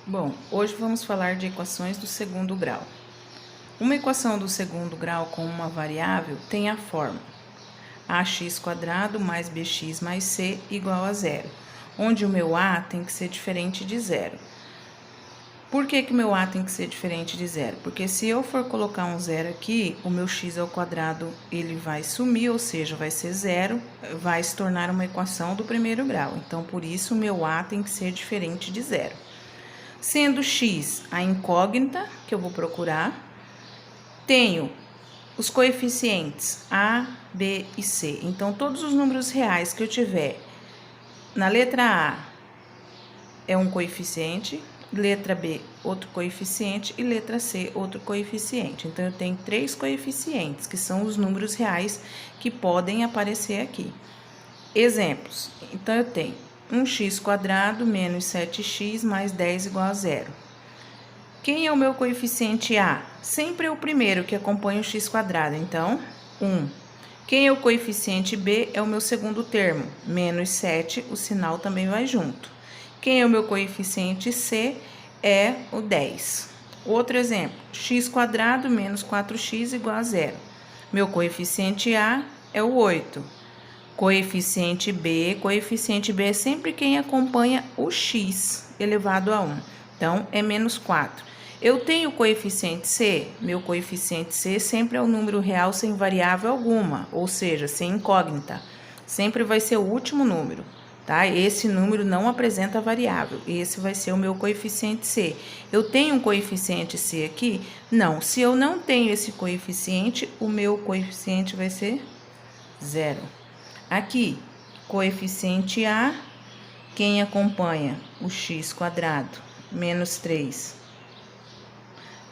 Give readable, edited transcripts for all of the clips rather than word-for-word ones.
Bom, hoje vamos falar de equações do segundo grau. Uma equação do segundo grau com uma variável tem a forma ax² mais bx mais c igual a zero, onde o meu a tem que ser diferente de zero. Por que que o meu a tem que ser diferente de zero? Porque se eu for colocar um zero aqui, o meu x² ele vai sumir, ou seja, vai ser zero, vai se tornar uma equação do primeiro grau. Então, por isso, o meu a tem que ser diferente de zero. Sendo x a incógnita que eu vou procurar, tenho os coeficientes a, b e c. Então, todos os números reais que eu tiver na letra A é um coeficiente, letra B outro coeficiente e letra C outro coeficiente. Então, eu tenho 3 coeficientes, que são os números reais que podem aparecer aqui. Exemplos. Então, eu tenho 1x² menos 7x mais 10 igual a zero. Quem é o meu coeficiente A? Sempre é o primeiro que acompanha o x², então, 1. Quem é o coeficiente B? É o meu segundo termo, menos 7, o sinal também vai junto. Quem é o meu coeficiente C? É o 10. Outro exemplo, x² menos 4x igual a zero. Meu coeficiente A é o 8. Coeficiente B é sempre quem acompanha o x elevado a 1. Então, é menos 4. Eu tenho o coeficiente C, meu coeficiente C sempre é o número real sem variável alguma, ou seja, sem incógnita. Sempre vai ser o último número, tá? Esse número não apresenta variável, esse vai ser o meu coeficiente C. Eu tenho um coeficiente C aqui? Não, se eu não tenho esse coeficiente, o meu coeficiente vai ser zero. Aqui, coeficiente A, quem acompanha o x² menos 3.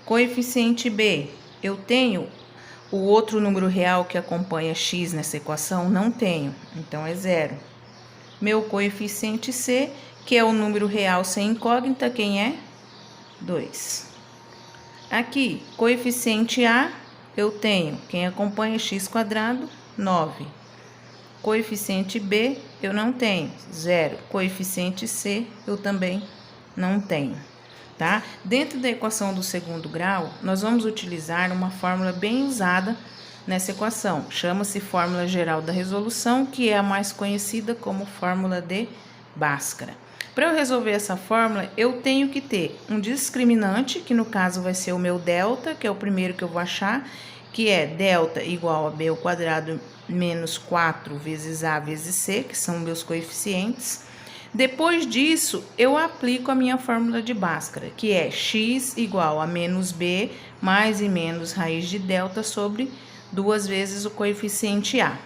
Coeficiente B, eu tenho o outro número real que acompanha x nessa equação? Não tenho, então é zero. Meu coeficiente C, que é o número real sem incógnita, quem é? 2. Aqui, coeficiente A, eu tenho quem acompanha x², 9. Coeficiente B, eu não tenho, 0. Coeficiente C, eu também não tenho, tá? Dentro da equação do segundo grau, nós vamos utilizar uma fórmula bem usada nessa equação. Chama-se fórmula geral da resolução, que é a mais conhecida como fórmula de Bhaskara. Para eu resolver essa fórmula, eu tenho que ter um discriminante, que no caso vai ser o meu delta, que é o primeiro que eu vou achar, que é delta igual a b² menos 4 vezes a vezes c, que são meus coeficientes. Depois disso, eu aplico a minha fórmula de Bhaskara, que é x igual a menos b mais e menos raiz de delta sobre 2 vezes o coeficiente a.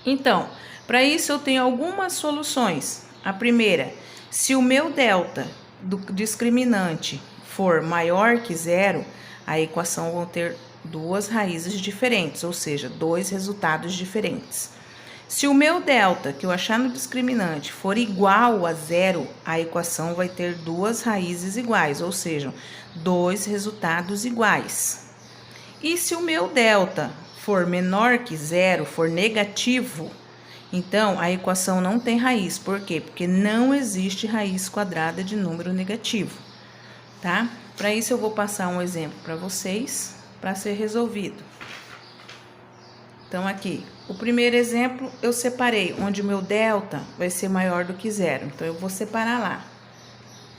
Então, para isso eu tenho algumas soluções. A primeira, se o meu delta do discriminante for maior que zero, a equação vai ter duas raízes diferentes, ou seja, dois resultados diferentes. Se o meu delta, que eu achar no discriminante, for igual a zero, a equação vai ter duas raízes iguais, ou seja, dois resultados iguais. E se o meu delta for menor que zero, for negativo, então a equação não tem raiz. Por quê? Porque não existe raiz quadrada de número negativo, tá? Para isso eu vou passar um exemplo para vocês, para ser resolvido. Então, aqui, o primeiro exemplo eu separei, onde o meu delta vai ser maior do que zero. Então, eu vou separar lá.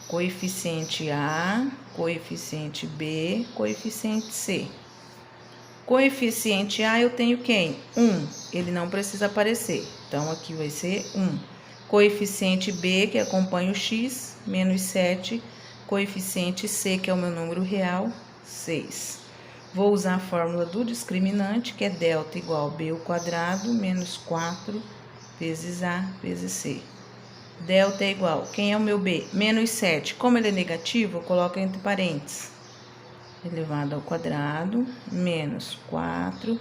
Coeficiente A, coeficiente B, coeficiente C. Coeficiente A eu tenho quem? 1, ele não precisa aparecer. Então, aqui vai ser 1. Coeficiente B, que acompanha o x, menos 7. Coeficiente C, que é o meu número real, 6. Vou usar a fórmula do discriminante, que é delta igual a b² menos 4 vezes a vezes c. Delta é igual, quem é o meu b? Menos 7. Como ele é negativo, eu coloco entre parênteses. Elevado ao quadrado, menos 4,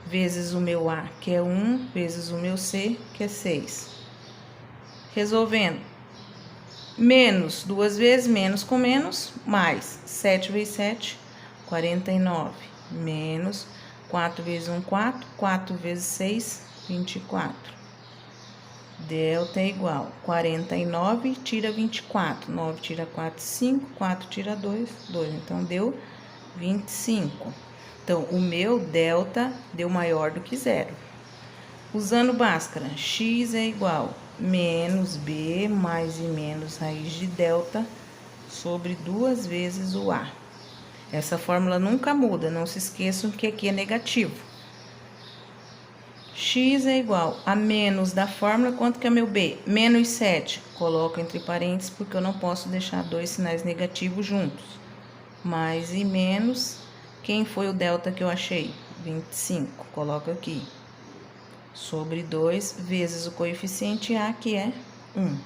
vezes o meu a, que é 1, vezes o meu c, que é 6. Resolvendo. Menos, duas vezes, menos com menos, mais 7 vezes 7, 49, menos 4 vezes 1, 4, 4 vezes 6, 24. Delta é igual 49, tira 24. 9 tira 4, 5. 4 tira 2, 2. Então, deu 25. Então, o meu delta deu maior do que zero. Usando Bhaskara, x é igual menos b mais e menos raiz de delta sobre 2 vezes o a. Essa fórmula nunca muda, não se esqueçam que aqui é negativo. X é igual a menos da fórmula, quanto que é meu b? Menos 7. Coloco entre parênteses porque eu não posso deixar dois sinais negativos juntos. Mais e menos, quem foi o delta que eu achei? 25. Coloco aqui. Sobre 2 vezes o coeficiente a, que é 1.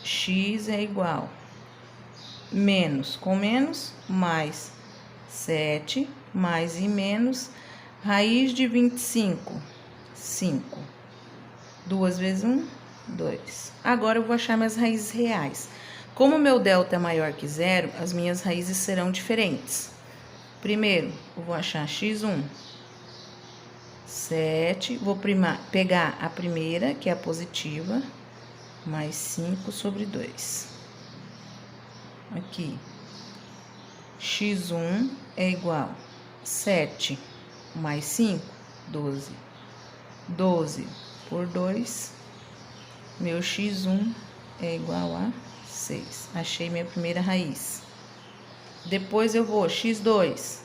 X é igual menos com menos, mais 7, mais e menos, raiz de 25, 5. 2 vezes 1, 2. Agora eu vou achar minhas raízes reais. Como o meu delta é maior que zero, as minhas raízes serão diferentes. Primeiro, eu vou achar x1. 7, vou pegar a primeira, que é a positiva, mais 5 sobre 2. Aqui, x1 é igual a 7 mais 5, 12. 12 por 2, meu x1 é igual a 6. Achei minha primeira raiz. Depois eu vou, x2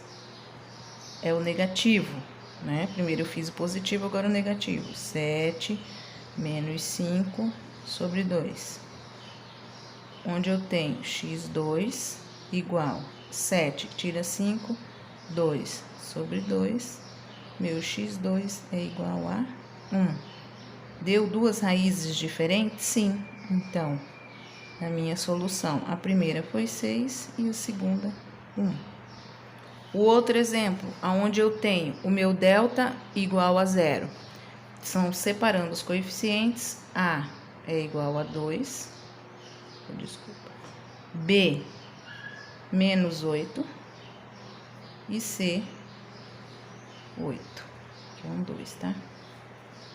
é o negativo, né? Primeiro eu fiz o positivo, agora o negativo. 7 menos 5 sobre 2. Onde eu tenho x2 igual 7, tira 5, 2 sobre 2. Meu x2 é igual a 1. Deu duas raízes diferentes? Sim. Então, a minha solução, a primeira foi 6 e a segunda, 1. O outro exemplo, onde eu tenho o meu delta igual a 0. São separando os coeficientes, A é igual a 2, desculpa, B menos 8 e C 8, que é 2, tá?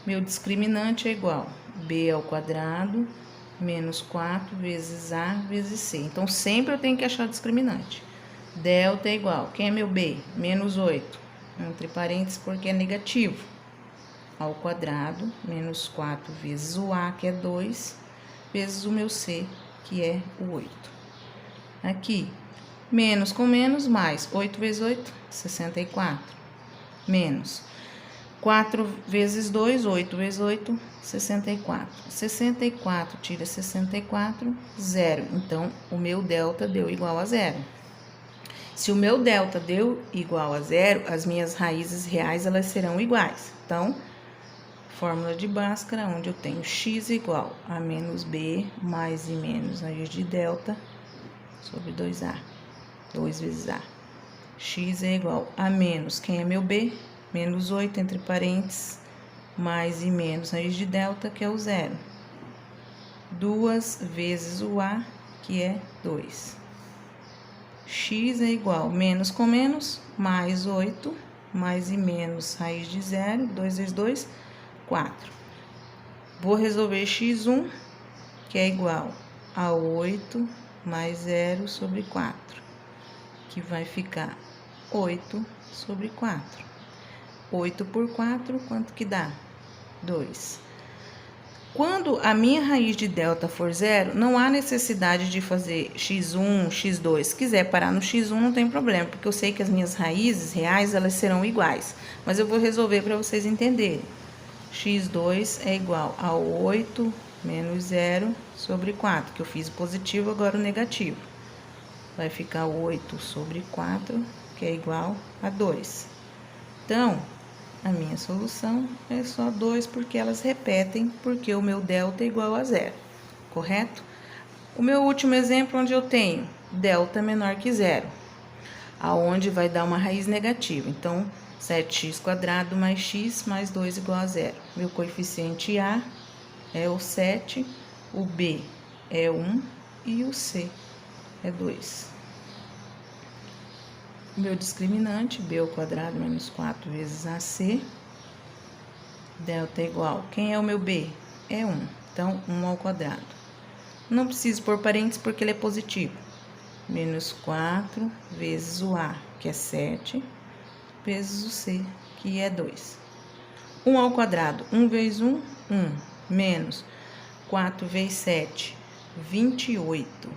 Meu discriminante é igual B ao quadrado menos 4 vezes A vezes C. Então, sempre eu tenho que achar o discriminante. Delta é igual, quem é meu B? Menos 8, entre parênteses, porque é negativo, ao quadrado, menos 4 vezes o A, que é 2, vezes o meu C, que é o 8. Aqui, menos com menos, mais 8 vezes 8, 64. Menos 4 vezes 2, 8 vezes 8, 64. 64 tira 64, 0. Então, o meu delta deu igual a 0. Se o meu delta deu igual a 0, as minhas raízes reais, elas serão iguais. Então, fórmula de Bhaskara, onde eu tenho x igual a menos b mais e menos raiz de delta sobre 2a, 2 vezes a. X é igual a menos, quem é meu b? Menos 8, entre parênteses, mais e menos raiz de delta, que é o 0. 2 vezes o a, que é 2. X é igual menos com menos, mais 8, mais e menos raiz de 0, 2 vezes 2, 4. Vou resolver x1, que é igual a 8 mais 0 sobre 4, que vai ficar 8 sobre 4. 8 por 4, quanto que dá? 2. Quando a minha raiz de delta for 0, não há necessidade de fazer x1, x2. Se quiser parar no x1, não tem problema, porque eu sei que as minhas raízes reais, elas serão iguais. Mas eu vou resolver para vocês entenderem. x2 é igual a 8 menos 0 sobre 4, que eu fiz o positivo, agora o negativo. Vai ficar 8 sobre 4, que é igual a 2. Então, a minha solução é só 2, porque elas repetem, porque o meu delta é igual a 0, correto? O meu último exemplo, onde eu tenho delta menor que 0, aonde vai dar uma raiz negativa. Então, 7x² mais x mais 2 igual a 0. Meu coeficiente A é o 7, o B é 1 e o C é 2. Meu discriminante, b ao quadrado menos 4 vezes AC. Delta é igual, quem é o meu B? é 1. Então, 1 ao quadrado. Não preciso pôr parênteses porque ele é positivo. Menos 4 vezes o A, que é 7, vezes o C, que é 2. 1 ao quadrado. 1 vezes 1, 1. Menos 4 vezes 7, 28.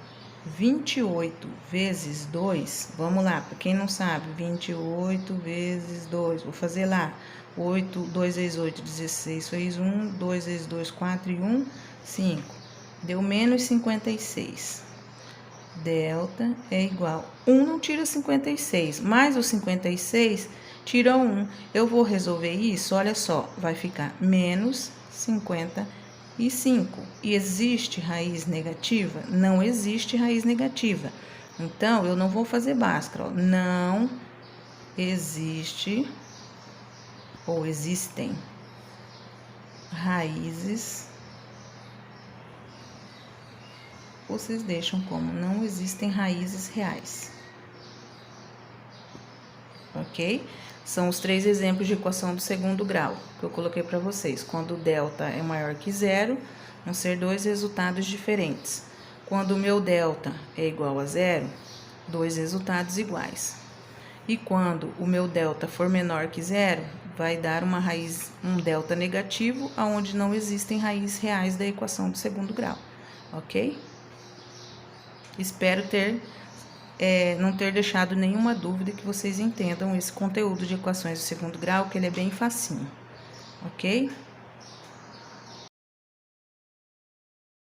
28 vezes 2, vamos lá, para quem não sabe, 28 vezes 2, vou fazer lá, 8, 2 vezes 8, 16, vezes 1, 2 vezes 2, 4 e 1, 5, deu menos 56, delta é igual, 1 não tira 56, mais o 56 tira 1, eu vou resolver isso, olha só, vai ficar menos 55. E existe raiz negativa? Não existe raiz negativa. Então, eu não vou fazer Bhaskara, ó. Não existe ou existem raízes. Vocês deixam como não existem raízes reais. Ok? São os 3 exemplos de equação do segundo grau que eu coloquei para vocês. Quando o delta é maior que zero, vão ser 2 resultados diferentes. Quando o meu delta é igual a zero, 2 resultados iguais. E quando o meu delta for menor que zero, vai dar uma raiz, um delta negativo, onde não existem raízes reais da equação do segundo grau. Ok? Espero não ter deixado nenhuma dúvida, que vocês entendam esse conteúdo de equações do segundo grau, que ele é bem facinho, ok?